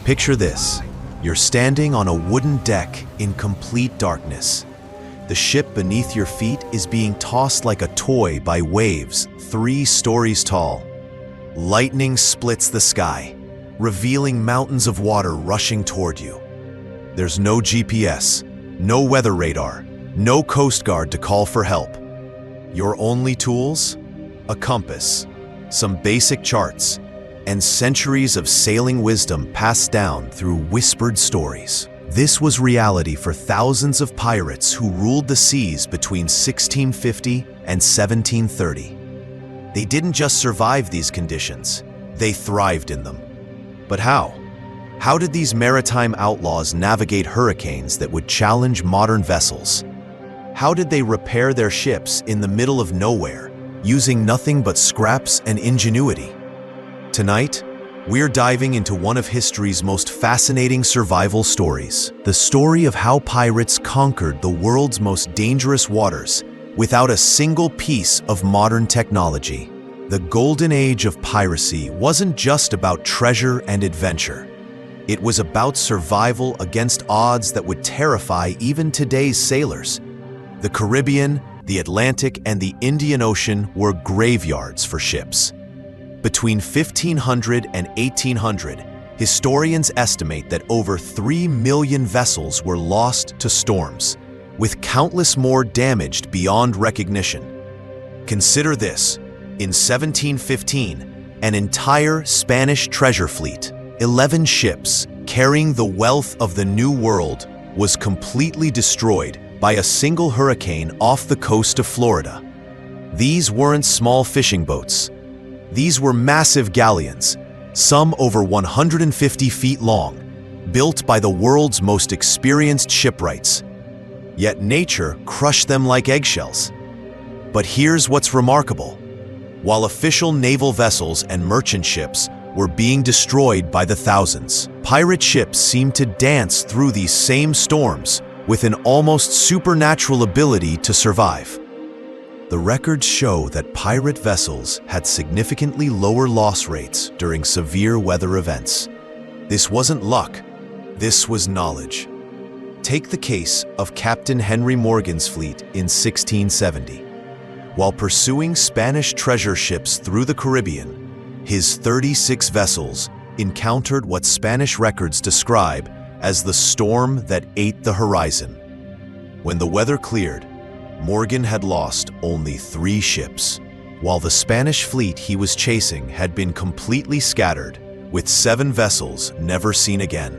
Picture this. You're standing on a wooden deck in complete darkness. The ship beneath your feet is being tossed like a toy by waves 3 stories tall. Lightning splits the sky, revealing mountains of water rushing toward you. There's no GPS, no weather radar, no Coast Guard to call for help. Your only tools? A compass, some basic charts, and centuries of sailing wisdom passed down through whispered stories. This was reality for thousands of pirates who ruled the seas between 1650 and 1730. They didn't just survive these conditions, they thrived in them. But how? How did these maritime outlaws navigate hurricanes that would challenge modern vessels? How did they repair their ships in the middle of nowhere, using nothing but scraps and ingenuity? Tonight, we're diving into one of history's most fascinating survival stories, the story of how pirates conquered the world's most dangerous waters without a single piece of modern technology. The golden age of piracy wasn't just about treasure and adventure. It was about survival against odds that would terrify even today's sailors. The Caribbean, the Atlantic, and the Indian Ocean were graveyards for ships. Between 1500 and 1800, historians estimate that over 3 million vessels were lost to storms, with countless more damaged beyond recognition. Consider this: in 1715, an entire Spanish treasure fleet, 11 ships carrying the wealth of the New World, was completely destroyed by a single hurricane off the coast of Florida. These weren't small fishing boats. These were massive galleons, some over 150 feet long, built by the world's most experienced shipwrights. Yet nature crushed them like eggshells. But here's what's remarkable. While official naval vessels and merchant ships were being destroyed by the thousands, pirate ships seemed to dance through these same storms with an almost supernatural ability to survive. The records show that pirate vessels had significantly lower loss rates during severe weather events. This wasn't luck, this was knowledge. Take the case of Captain Henry Morgan's fleet in 1670. While pursuing Spanish treasure ships through the Caribbean, his 36 vessels encountered what Spanish records describe as the storm that ate the horizon. When the weather cleared, Morgan had lost only 3 ships, while the Spanish fleet he was chasing had been completely scattered, with 7 vessels never seen again.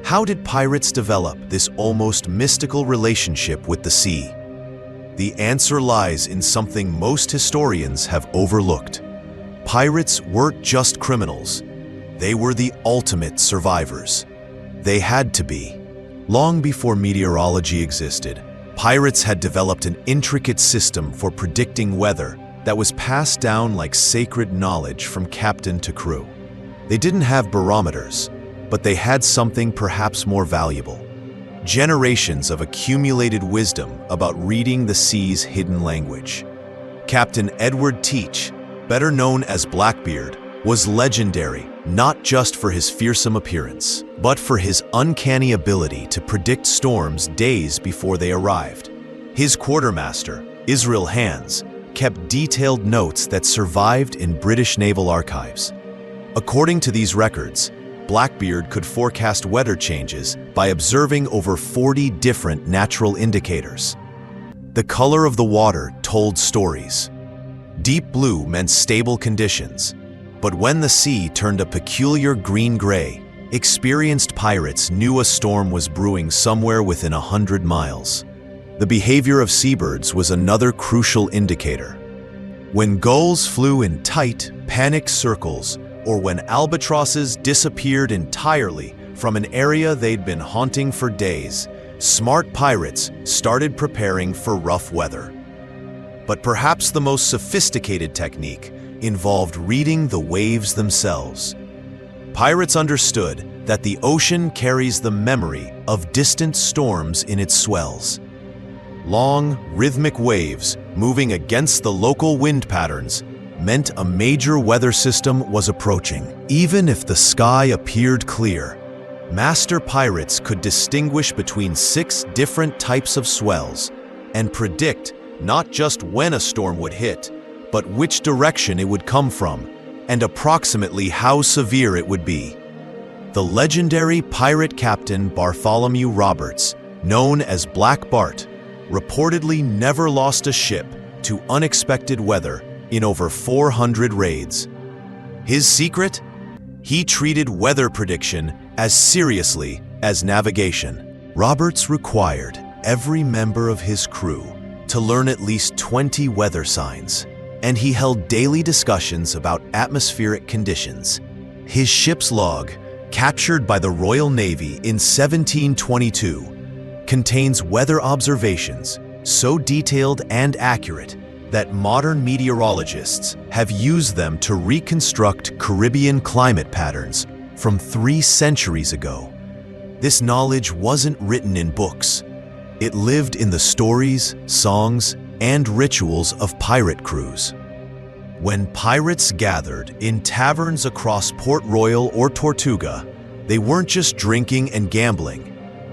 How did pirates develop this almost mystical relationship with the sea? The answer lies in something most historians have overlooked. Pirates weren't just criminals, they were the ultimate survivors. They had to be. Long before meteorology existed, pirates had developed an intricate system for predicting weather that was passed down like sacred knowledge from captain to crew. They didn't have barometers, but they had something perhaps more valuable: generations of accumulated wisdom about reading the sea's hidden language. Captain Edward Teach, better known as Blackbeard, was legendary not just for his fearsome appearance, but for his uncanny ability to predict storms days before they arrived. His quartermaster, Israel Hands, kept detailed notes that survived in British naval archives. According to these records, Blackbeard could forecast weather changes by observing over 40 different natural indicators. The color of the water told stories. Deep blue meant stable conditions, but when the sea turned a peculiar green-gray, experienced pirates knew a storm was brewing somewhere within 100 miles. The behavior of seabirds was another crucial indicator. When gulls flew in tight, panicked circles, or when albatrosses disappeared entirely from an area they'd been haunting for days, smart pirates started preparing for rough weather. But perhaps the most sophisticated technique involved reading the waves themselves. Pirates understood that the ocean carries the memory of distant storms in its swells. Long, rhythmic waves moving against the local wind patterns meant a major weather system was approaching. Even if the sky appeared clear, master pirates could distinguish between 6 different types of swells and predict not just when a storm would hit, but which direction it would come from and approximately how severe it would be. The legendary pirate captain Bartholomew Roberts, known as Black Bart, reportedly never lost a ship to unexpected weather in over 400 raids. His secret? He treated weather prediction as seriously as navigation. Roberts required every member of his crew to learn at least 20 weather signs, and he held daily discussions about atmospheric conditions. His ship's log, captured by the Royal Navy in 1722, contains weather observations so detailed and accurate that modern meteorologists have used them to reconstruct Caribbean climate patterns from 3 centuries ago. This knowledge wasn't written in books. It lived in the stories, songs, and rituals of pirate crews. When pirates gathered in taverns across Port Royal or Tortuga, they weren't just drinking and gambling.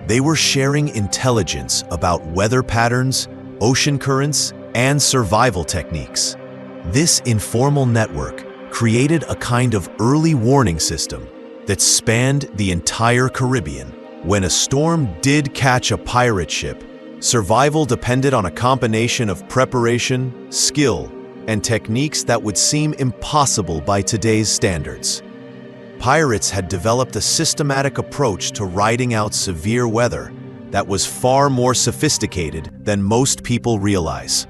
They were sharing intelligence about weather patterns, ocean currents, and survival techniques. This informal network created a kind of early warning system that spanned the entire Caribbean. When a storm did catch a pirate ship, survival depended on a combination of preparation, skill, and techniques that would seem impossible by today's standards. Pirates had developed a systematic approach to riding out severe weather that was far more sophisticated than most people realize.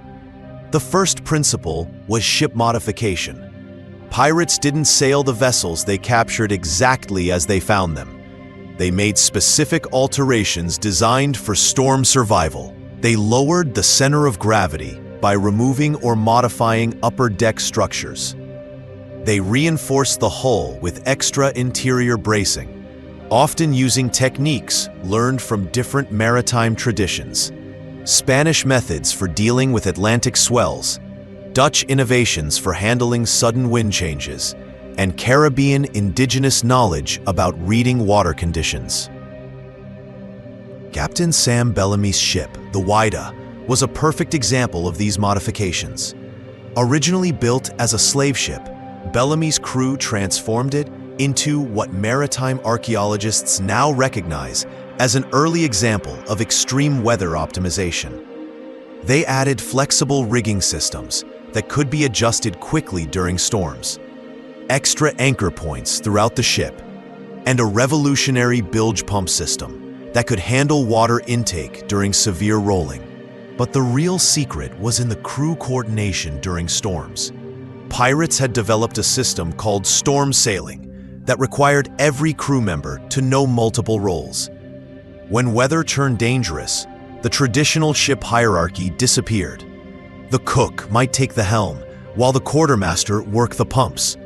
The first principle was ship modification. Pirates didn't sail the vessels they captured exactly as they found them. They made specific alterations designed for storm survival. They lowered the center of gravity by removing or modifying upper deck structures. They reinforced the hull with extra interior bracing, often using techniques learned from different maritime traditions. Spanish methods for dealing with Atlantic swells, Dutch innovations for handling sudden wind changes, and Caribbean indigenous knowledge about reading water conditions. Captain Sam Bellamy's ship, the Whydah, was a perfect example of these modifications. Originally built as a slave ship, Bellamy's crew transformed it into what maritime archaeologists now recognize as an early example of extreme weather optimization. They added flexible rigging systems that could be adjusted quickly during storms, extra anchor points throughout the ship, and a revolutionary bilge pump system that could handle water intake during severe rolling. But the real secret was in the crew coordination during storms. Pirates had developed a system called storm sailing that required every crew member to know multiple roles. When weather turned dangerous, the traditional ship hierarchy disappeared. The cook might take the helm, while the quartermaster worked the pumps,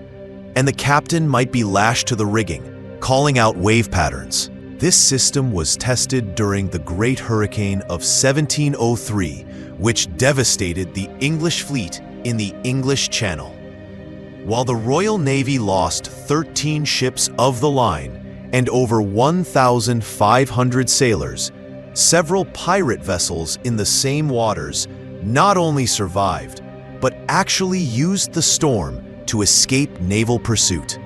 and the captain might be lashed to the rigging, calling out wave patterns. This system was tested during the Great Hurricane of 1703, which devastated the English fleet in the English Channel. While the Royal Navy lost 13 ships of the line and over 1,500 sailors, several pirate vessels in the same waters not only survived, but actually used the storm to escape naval pursuit.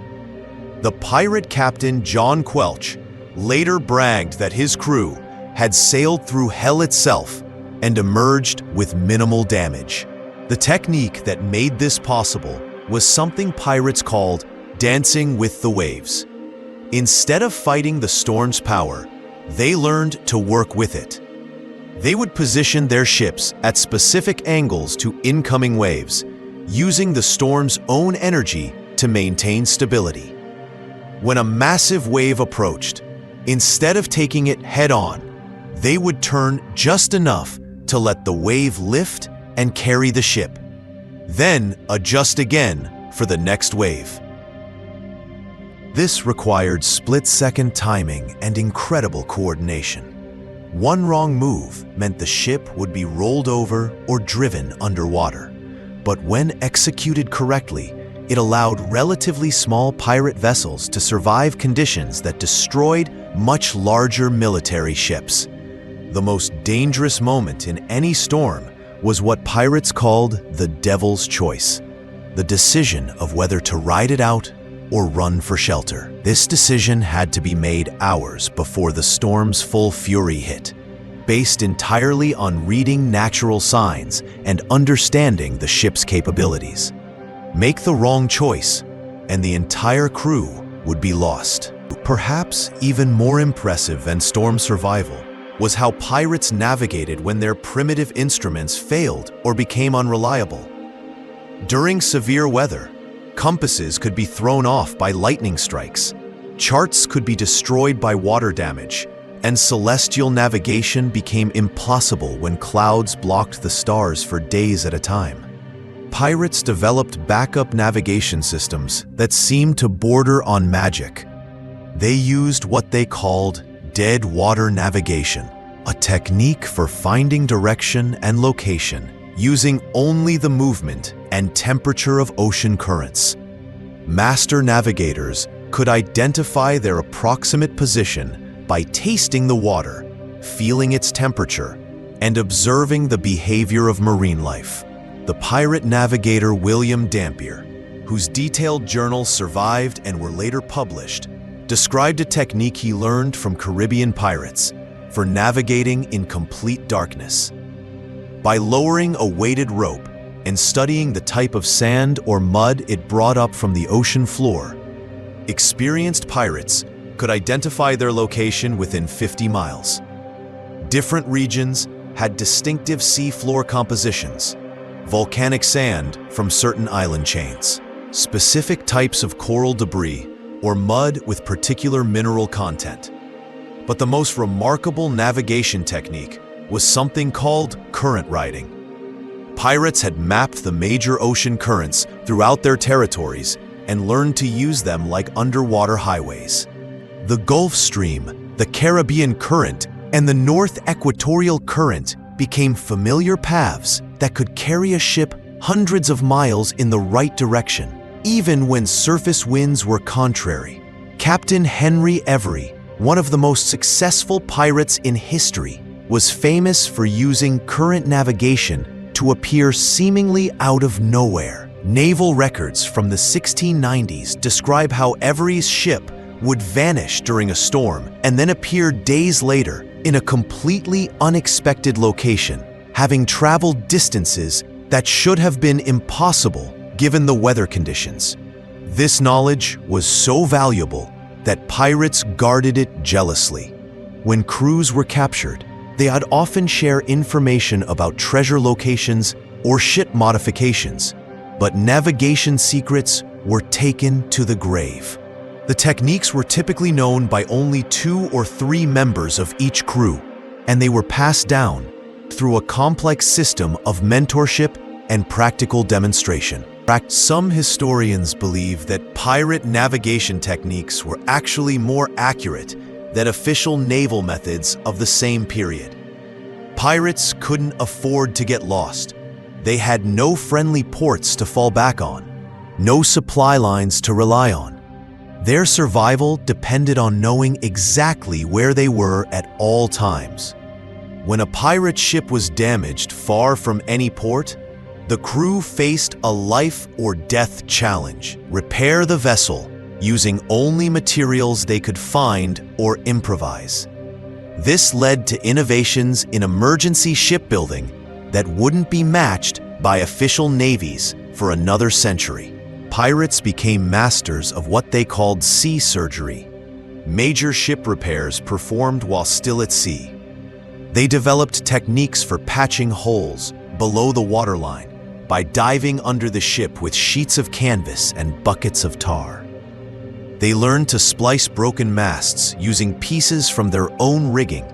The pirate captain John Quelch later bragged that his crew had sailed through hell itself and emerged with minimal damage. The technique that made this possible was something pirates called dancing with the waves. Instead of fighting the storm's power, they learned to work with it. They would position their ships at specific angles to incoming waves, using the storm's own energy to maintain stability. When a massive wave approached, instead of taking it head-on, they would turn just enough to let the wave lift and carry the ship, then adjust again for the next wave. This required split-second timing and incredible coordination. One wrong move meant the ship would be rolled over or driven underwater. but when executed correctly, it allowed relatively small pirate vessels to survive conditions that destroyed much larger military ships. The most dangerous moment in any storm was what pirates called the Devil's Choice, the decision of whether to ride it out or run for shelter. This decision had to be made hours before the storm's full fury hit, based entirely on reading natural signs and understanding the ship's capabilities. Make the wrong choice, and the entire crew would be lost. Perhaps even more impressive than storm survival was how pirates navigated when their primitive instruments failed or became unreliable. During severe weather, compasses could be thrown off by lightning strikes, charts could be destroyed by water damage, and celestial navigation became impossible when clouds blocked the stars for days at a time. Pirates developed backup navigation systems that seemed to border on magic. They used what they called dead water navigation, a technique for finding direction and location using only the movement and temperature of ocean currents. Master navigators could identify their approximate position by tasting the water, feeling its temperature, and observing the behavior of marine life. The pirate navigator William Dampier, whose detailed journals survived and were later published, described a technique he learned from Caribbean pirates for navigating in complete darkness. By lowering a weighted rope and studying the type of sand or mud it brought up from the ocean floor, experienced pirates could identify their location within 50 miles. Different regions had distinctive seafloor compositions, volcanic sand from certain island chains, specific types of coral debris, or mud with particular mineral content. But the most remarkable navigation technique was something called current riding. Pirates had mapped the major ocean currents throughout their territories and learned to use them like underwater highways. The Gulf Stream, the Caribbean Current, and the North Equatorial Current became familiar paths that could carry a ship hundreds of miles in the right direction, even when surface winds were contrary. Captain Henry Every, one of the most successful pirates in history, was famous for using current navigation to appear seemingly out of nowhere. Naval records from the 1690s describe how Every's ship would vanish during a storm and then appear days later in a completely unexpected location, having traveled distances that should have been impossible given the weather conditions. This knowledge was so valuable that pirates guarded it jealously. When crews were captured, they would often share information about treasure locations or ship modifications, but navigation secrets were taken to the grave. The techniques were typically known by only 2 or 3 members of each crew, and they were passed down through a complex system of mentorship and practical demonstration. Some historians believe that pirate navigation techniques were actually more accurate than official naval methods of the same period. Pirates couldn't afford to get lost. They had no friendly ports to fall back on, no supply lines to rely on. Their survival depended on knowing exactly where they were at all times. When a pirate ship was damaged far from any port, the crew faced a life or death challenge. Repair the vessel using only materials they could find or improvise. This led to innovations in emergency shipbuilding that wouldn't be matched by official navies for another century. Pirates became masters of what they called sea surgery, major ship repairs performed while still at sea. They developed techniques for patching holes below the waterline by diving under the ship with sheets of canvas and buckets of tar. They learned to splice broken masts using pieces from their own rigging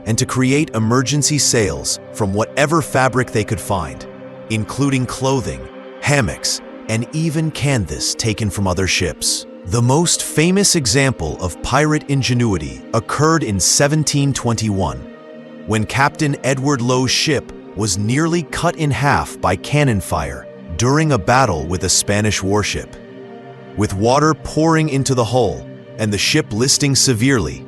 and to create emergency sails from whatever fabric they could find, including clothing, hammocks, and even canvas taken from other ships. The most famous example of pirate ingenuity occurred in 1721, when Captain Edward Lowe's ship was nearly cut in half by cannon fire during a battle with a Spanish warship. With water pouring into the hull and the ship listing severely,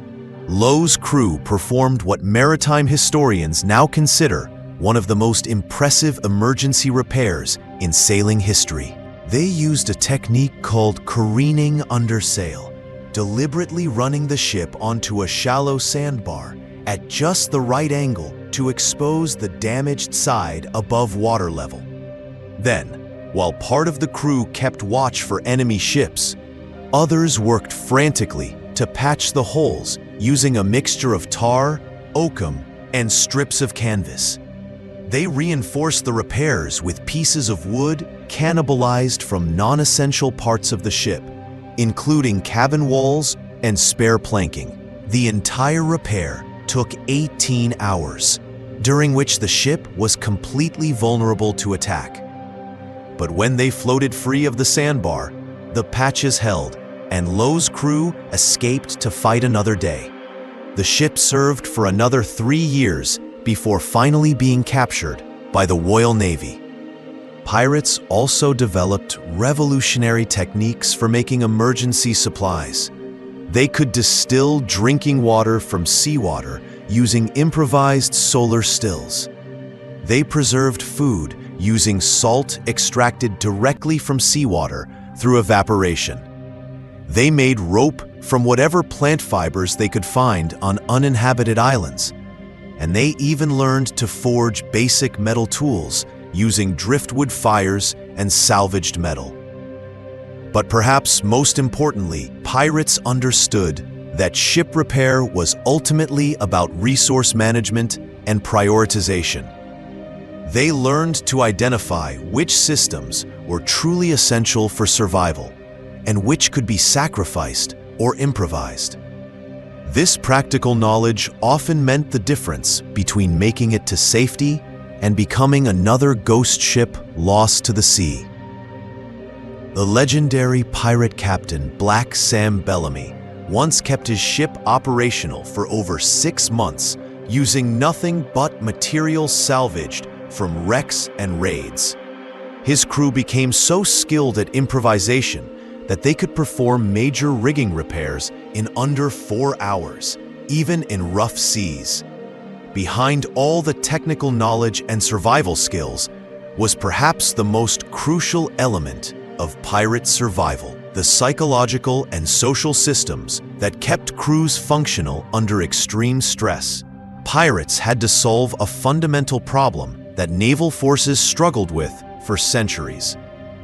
Lowe's crew performed what maritime historians now consider one of the most impressive emergency repairs in sailing history. They used a technique called careening under sail, deliberately running the ship onto a shallow sandbar at just the right angle to expose the damaged side above water level. Then, while part of the crew kept watch for enemy ships, others worked frantically to patch the holes using a mixture of tar, oakum, and strips of canvas. They reinforced the repairs with pieces of wood cannibalized from non-essential parts of the ship, including cabin walls and spare planking. The entire repair took 18 hours, during which the ship was completely vulnerable to attack. But when they floated free of the sandbar, the patches held, and Lowe's crew escaped to fight another day. The ship served for another 3 years before finally being captured by the Royal Navy. Pirates also developed revolutionary techniques for making emergency supplies. They could distill drinking water from seawater using improvised solar stills. They preserved food using salt extracted directly from seawater through evaporation. They made rope from whatever plant fibers they could find on uninhabited islands. And they even learned to forge basic metal tools using driftwood fires and salvaged metal. But perhaps most importantly, pirates understood that ship repair was ultimately about resource management and prioritization. They learned to identify which systems were truly essential for survival and which could be sacrificed or improvised. This practical knowledge often meant the difference between making it to safety and becoming another ghost ship lost to the sea. The legendary pirate captain Black Sam Bellamy once kept his ship operational for over 6 months using nothing but material salvaged from wrecks and raids. His crew became so skilled at improvisation that they could perform major rigging repairs in under 4 hours, even in rough seas. Behind all the technical knowledge and survival skills was perhaps the most crucial element of pirate survival: the psychological and social systems that kept crews functional under extreme stress. Pirates had to solve a fundamental problem that naval forces struggled with for centuries: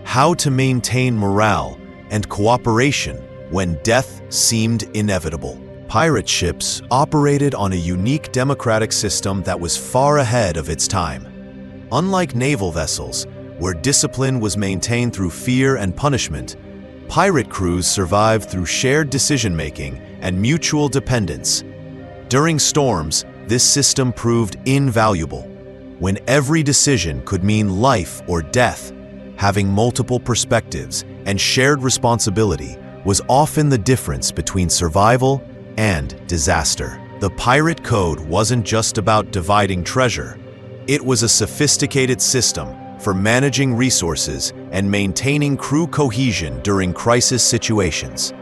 how to maintain morale and cooperation when death seemed inevitable. Pirate ships operated on a unique democratic system that was far ahead of its time. Unlike naval vessels, where discipline was maintained through fear and punishment, pirate crews survived through shared decision-making and mutual dependence. During storms, this system proved invaluable. When every decision could mean life or death, having multiple perspectives and shared responsibility was often the difference between survival and disaster. The pirate code wasn't just about dividing treasure. It was a sophisticated system for managing resources and maintaining crew cohesion during crisis situations.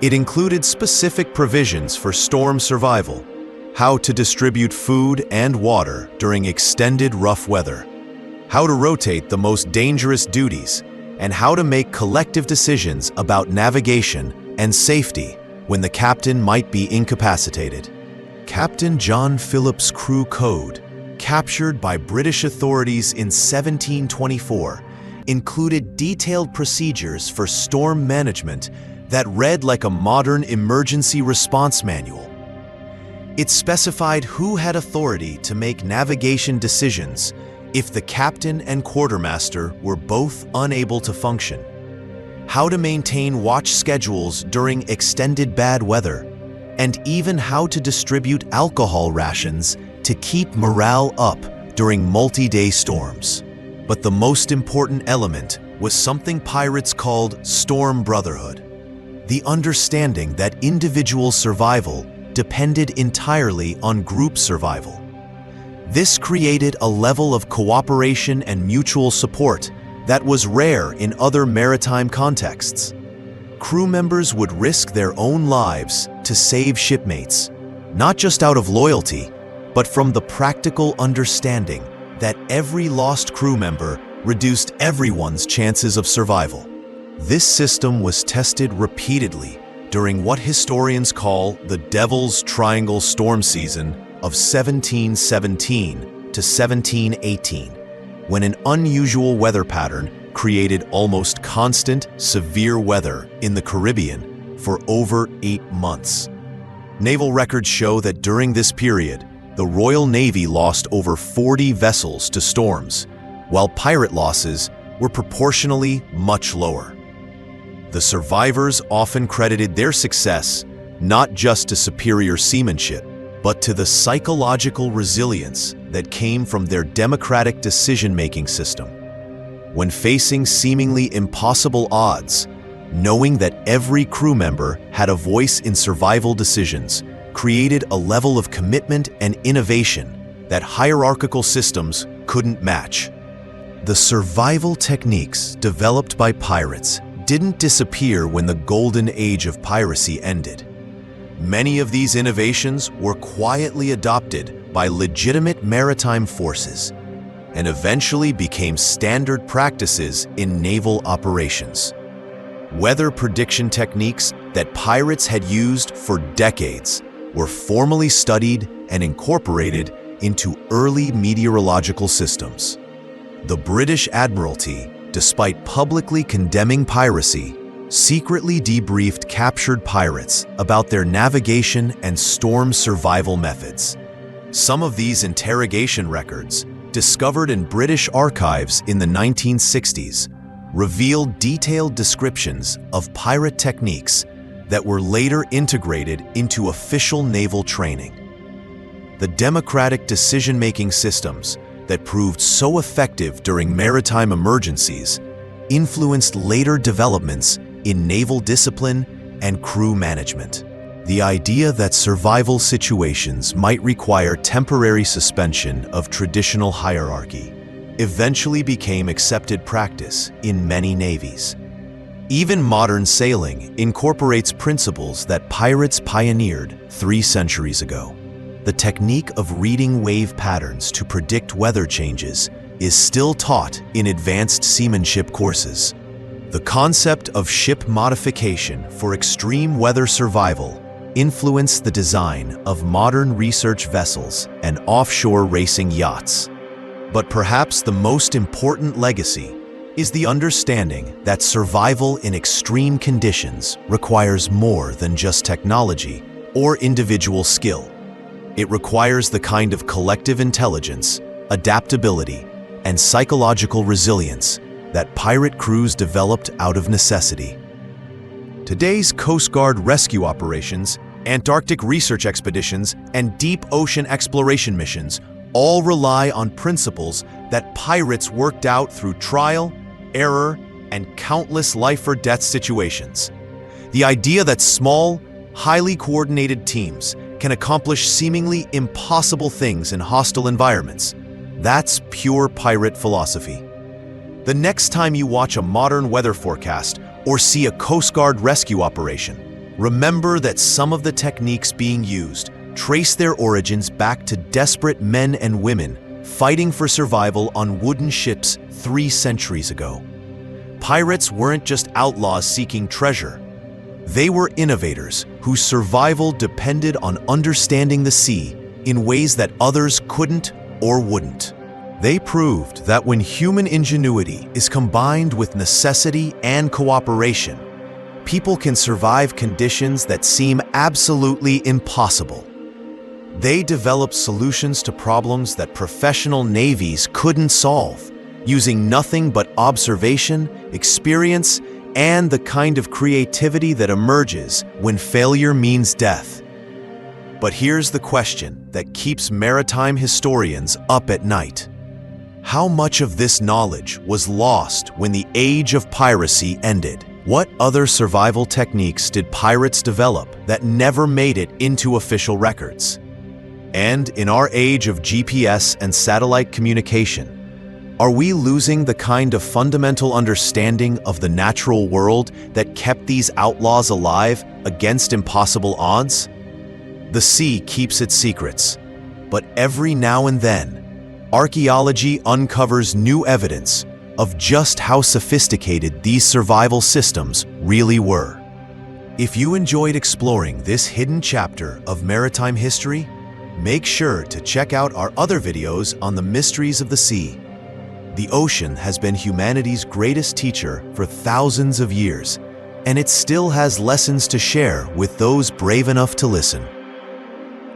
It included specific provisions for storm survival, how to distribute food and water during extended rough weather, how to rotate the most dangerous duties, and how to make collective decisions about navigation and safety when the captain might be incapacitated. Captain John Phillips' crew code, captured by British authorities in 1724, included detailed procedures for storm management that read like a modern emergency response manual. It specified who had authority to make navigation decisions if the captain and quartermaster were both unable to function, how to maintain watch schedules during extended bad weather, and even how to distribute alcohol rations to keep morale up during multi-day storms. But the most important element was something pirates called storm brotherhood, the understanding that individual survival depended entirely on group survival. This created a level of cooperation and mutual support that was rare in other maritime contexts. Crew members would risk their own lives to save shipmates, not just out of loyalty, but from the practical understanding that every lost crew member reduced everyone's chances of survival. This system was tested repeatedly during what historians call the Devil's Triangle storm season of 1717 to 1718, when an unusual weather pattern created almost constant, severe weather in the Caribbean for over 8 months. Naval records show that during this period, the Royal Navy lost over 40 vessels to storms, while pirate losses were proportionally much lower. The survivors often credited their success not just to superior seamanship, but to the psychological resilience that came from their democratic decision-making system. When facing seemingly impossible odds, knowing that every crew member had a voice in survival decisions created a level of commitment and innovation that hierarchical systems couldn't match. The survival techniques developed by pirates didn't disappear when the golden age of piracy ended. Many of these innovations were quietly adopted by legitimate maritime forces and eventually became standard practices in naval operations. Weather prediction techniques that pirates had used for decades were formally studied and incorporated into early meteorological systems. The British Admiralty, despite publicly condemning piracy, secretly debriefed captured pirates about their navigation and storm survival methods. Some of these interrogation records, discovered in British archives in the 1960s, revealed detailed descriptions of pirate techniques that were later integrated into official naval training. The democratic decision-making systems that proved so effective during maritime emergencies influenced later developments in naval discipline and crew management. The idea that survival situations might require temporary suspension of traditional hierarchy eventually became accepted practice in many navies. Even modern sailing incorporates principles that pirates pioneered 3 centuries ago. The technique of reading wave patterns to predict weather changes is still taught in advanced seamanship courses. The concept of ship modification for extreme weather survival influenced the design of modern research vessels and offshore racing yachts. But perhaps the most important legacy is the understanding that survival in extreme conditions requires more than just technology or individual skill. It requires the kind of collective intelligence, adaptability, and psychological resilience that pirate crews developed out of necessity. Today's Coast Guard rescue operations, Antarctic research expeditions, and deep ocean exploration missions all rely on principles that pirates worked out through trial, error, and countless life-or-death situations. The idea that small, highly coordinated teams can accomplish seemingly impossible things in hostile environments, that's pure pirate philosophy. The next time you watch a modern weather forecast or see a Coast Guard rescue operation, remember that some of the techniques being used trace their origins back to desperate men and women fighting for survival on wooden ships 3 centuries ago. Pirates weren't just outlaws seeking treasure. They were innovators whose survival depended on understanding the sea in ways that others couldn't or wouldn't. They proved that when human ingenuity is combined with necessity and cooperation, people can survive conditions that seem absolutely impossible. They developed solutions to problems that professional navies couldn't solve, using nothing but observation, experience, and the kind of creativity that emerges when failure means death. But here's the question that keeps maritime historians up at night. How much of this knowledge was lost when the age of piracy ended? What other survival techniques did pirates develop that never made it into official records? And in our age of GPS and satellite communication, Are we losing the kind of fundamental understanding of the natural world that kept these outlaws alive against impossible odds? The sea keeps its secrets, but every now and then, archaeology uncovers new evidence of just how sophisticated these survival systems really were. If you enjoyed exploring this hidden chapter of maritime history, make sure to check out our other videos on the mysteries of the sea. The ocean has been humanity's greatest teacher for thousands of years, and it still has lessons to share with those brave enough to listen.